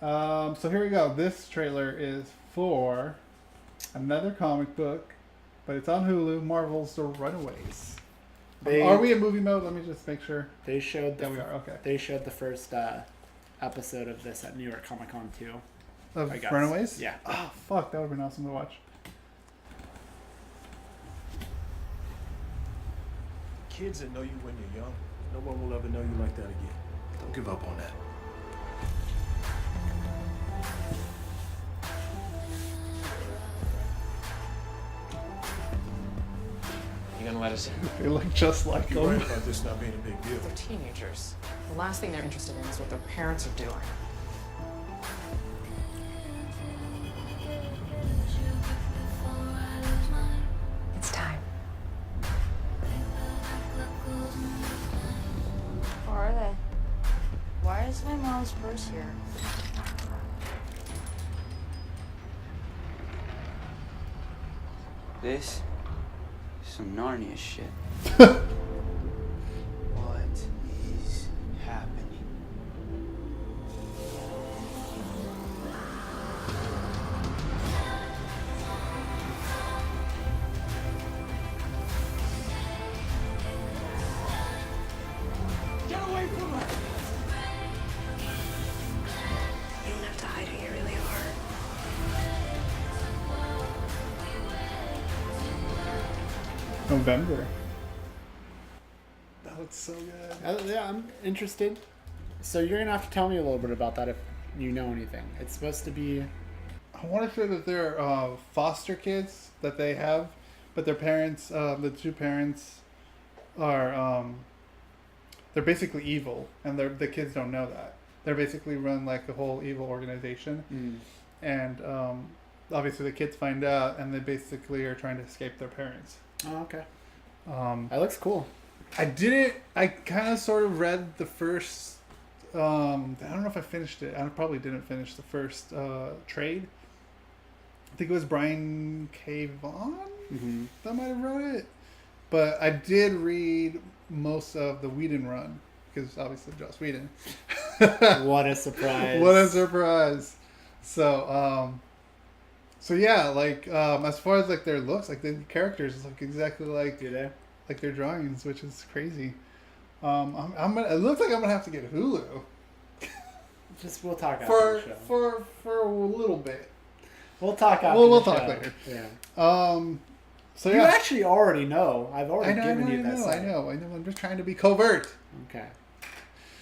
So here we go. This trailer is for another comic book, but it's on Hulu. Marvel's The Runaways. They Are we in movie mode? Let me just make sure. they showed Yeah, we are. Okay. they showed the first episode of this at New York Comic Con too. Of I guess. Runaways? Yeah. Oh, fuck. That would have been awesome to watch. Kids that know you when you're young, no one will ever know you like that again. Don't give up on that. You gonna let us in? They look just like You're them. right about this not being a big deal. They're teenagers. The last thing they're interested in is what their parents are doing. It's time. Where are they? Why is my mom's purse here? This is some Narnia shit. What is happening? You don't have to hide who you really are. November. That looks so good. Yeah, I'm interested. So you're gonna have to tell me a little bit about that if you know anything. It's supposed to be. I want to say that they're foster kids that they have, but their parents, the two parents, are they're basically evil, and the kids don't know that. They're basically run like a whole evil organization, and obviously the kids find out, and they basically are trying to escape their parents. Oh, okay. Um, That looks cool. I didn't. I kind of sort of read the first. I don't know if I finished it. I probably didn't finish the first trade. I think it was Brian K. Vaughan that might have wrote it. But I did read most of the Whedon run because obviously Joss Whedon. What a surprise! What a surprise! So yeah, like as far as like their looks, like the characters look exactly like Do they? like their drawings, which is crazy. I'm gonna. It looks like I'm gonna have to get Hulu Just we'll talk after for the show. for a little bit. We'll talk after. We'll the talk show. later. Yeah. So You yeah, actually already know. I've I already know, given I you know, this. I know. I'm just trying to be covert. Okay.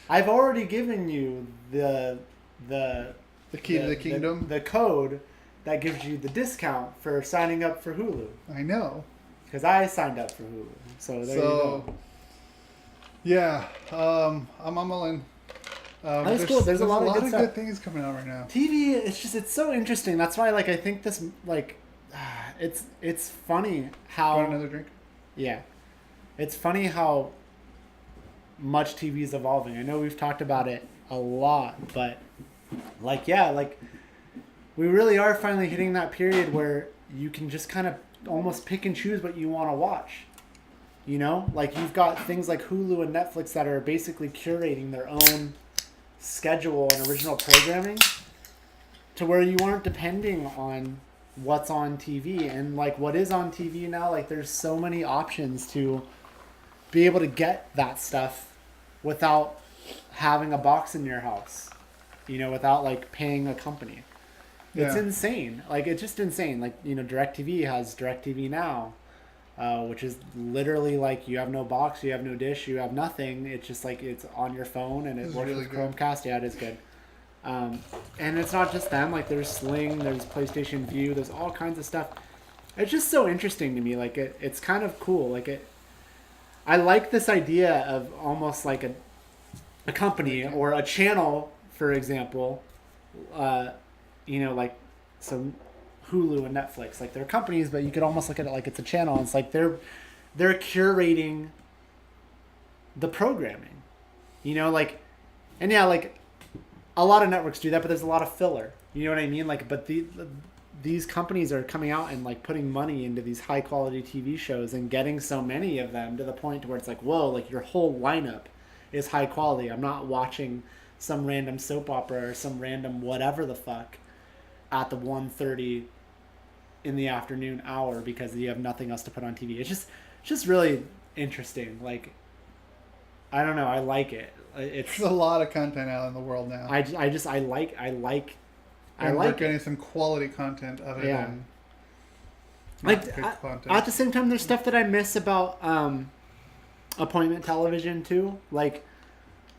I've already given you the key to the kingdom. the code that gives you the discount for signing up for Hulu. I know. Because I signed up for Hulu. So there you go. Yeah, I'm all in. That's cool. There's a lot of good stuff. things coming out right now. TV, it's so interesting. That's why I think this it's funny how Want another drink? yeah, it's funny how much TV is evolving. I know we've talked about it a lot, but we really are finally hitting that period where you can just kind of almost pick and choose what you want to watch. You know, like you've got things like Hulu and Netflix that are basically curating their own schedule and original programming to where you aren't depending on what's on TV. And like what is on TV now, like there's so many options to be able to get that stuff without having a box in your house, you know, without like paying a company. It's Yeah. insane. Like it's just insane. Like, you know, DirecTV has DirecTV Now, which is literally like you have no box, you have no dish, you have nothing. It's just like it's on your phone and it This is works really with good. Chromecast. Yeah, it is good. And it's not just them. Like there's Sling, there's PlayStation View, there's all kinds of stuff. It's just so interesting to me. Like it's kind of cool. I like this idea of almost like a company or a channel, for example. You know, like so Hulu and Netflix, like they're companies, but you could almost look at it like it's a channel. It's like they're curating the programming, you know, like, and yeah, like a lot of networks do that, but there's a lot of filler. You know what I mean? Like, but these companies are coming out and like putting money into these high quality TV shows and getting so many of them to the point where it's like, whoa, like your whole lineup is high quality. I'm not watching some random soap opera or some random whatever the fuck at the 1:30 in the afternoon hour because you have nothing else to put on TV. It's just really interesting. Like, I don't know. I like it. It's There's a lot of content out in the world now. I like we're it. getting some quality content other Yeah. than Like not good content. at the same time, there's stuff that I miss about appointment television too. Like,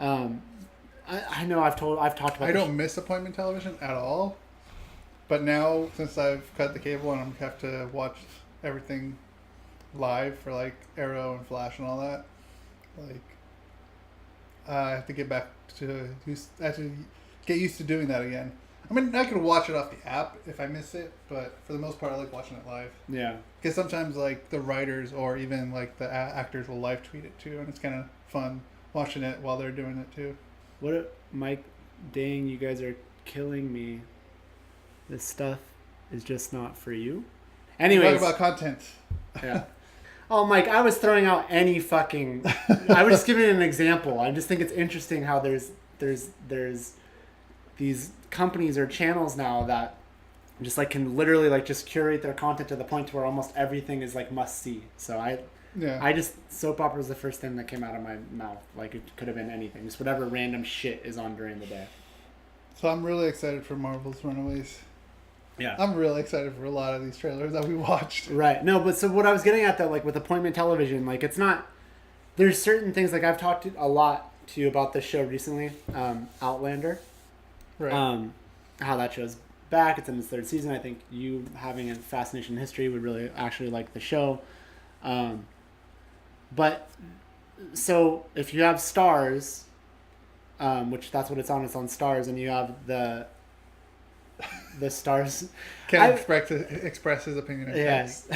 I know I've talked about. I don't miss appointment television at all, but now since I've cut the cable and I have to watch everything live for like Arrow and Flash and all that, like I have to get back to I have to get used to doing that again. I mean, I could watch it off the app if I miss it, but for the most part, I like watching it live. Yeah. Because sometimes, like, the writers or even, like, the actors will live tweet it, too, and it's kind of fun watching it while they're doing it, too. Mike, dang, you guys are killing me. This stuff is just not for you. Anyways. Talk about content. Yeah. Oh, Mike, I was throwing out any fucking... I was just giving an example. I just think it's interesting how there's these companies or channels now that just like can literally like just curate their content to the point to where almost everything is like must see. So I just soap opera is the first thing that came out of my mouth. Like it could have been anything, just whatever random shit is on during the day. So I'm really excited for Marvel's Runaways. Yeah, I'm really excited for a lot of these trailers that we watched. right. No, but so what I was getting at though, like with appointment television, like it's not. There's certain things like I've talked a lot to you about this show recently, Outlander. Right. How that show's back. It's in its third season. I think you, having a fascination in history, would really actually like the show. But so if you have Stars, which that's what it's on Stars, and you have the Stars. Can't express his opinion. Yes.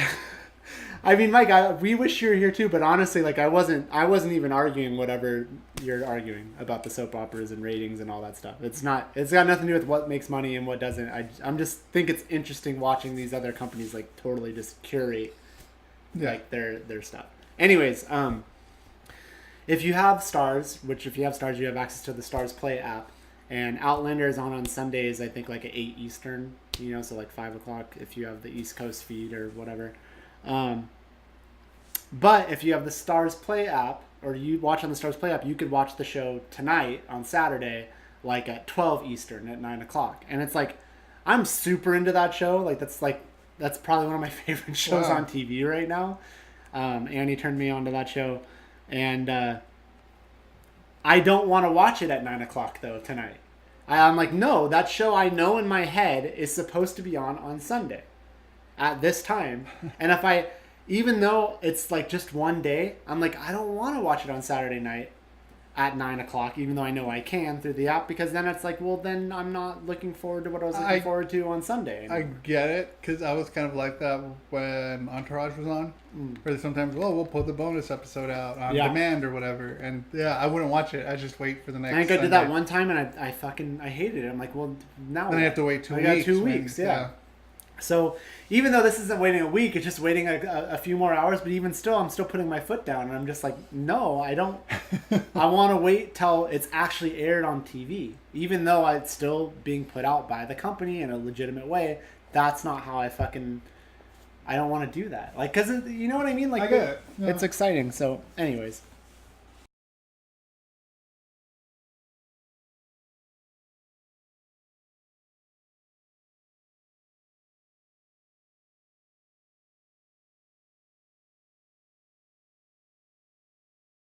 I mean, Mike, we wish you were here too, but honestly, like I wasn't even arguing whatever you're arguing about the soap operas and ratings and all that stuff. It's got nothing to do with what makes money and what doesn't. I'm just think it's interesting watching these other companies like totally just curate like their stuff. Anyways, if you have Stars, you have access to the Stars Play app, and Outlander is on Sundays, I think like at 8 Eastern, so like 5 o'clock if you have the East Coast feed or whatever. But if you have the Stars Play app, or you watch on the Stars Play app, you could watch the show tonight on Saturday, like at 12 Eastern at 9 o'clock. And it's like, I'm super into that show. That's probably one of my favorite shows on TV right now. Annie turned me on to that show. And I don't want to watch it at 9 o'clock though tonight. I'm like, no, that show I know in my head is supposed to be on Sunday at this time. And even though it's like just one day, I'm like, I don't want to watch it on Saturday night at 9 o'clock, even though I know I can through the app, because then it's like, well, then I'm not looking forward to what I was looking forward to on Sunday. I get it, because I was kind of like that when Entourage was on, where sometimes, we'll put the bonus episode out on demand or whatever, and I wouldn't watch it. I just wait for the next. I think I did Sunday. that one time, and I hated it. I'm like, well, now then I have to wait 2 weeks. I got 2 weeks, yeah. So even though this isn't waiting a week, it's just waiting a few more hours. But even still, I'm still putting my foot down, and I'm just like, no, I don't. I want to wait till it's actually aired on TV, even though it's still being put out by the company in a legitimate way. That's not how I don't want to do that. Like, cause you know what I mean? Like, I get it. Yeah. It's exciting. So, anyways.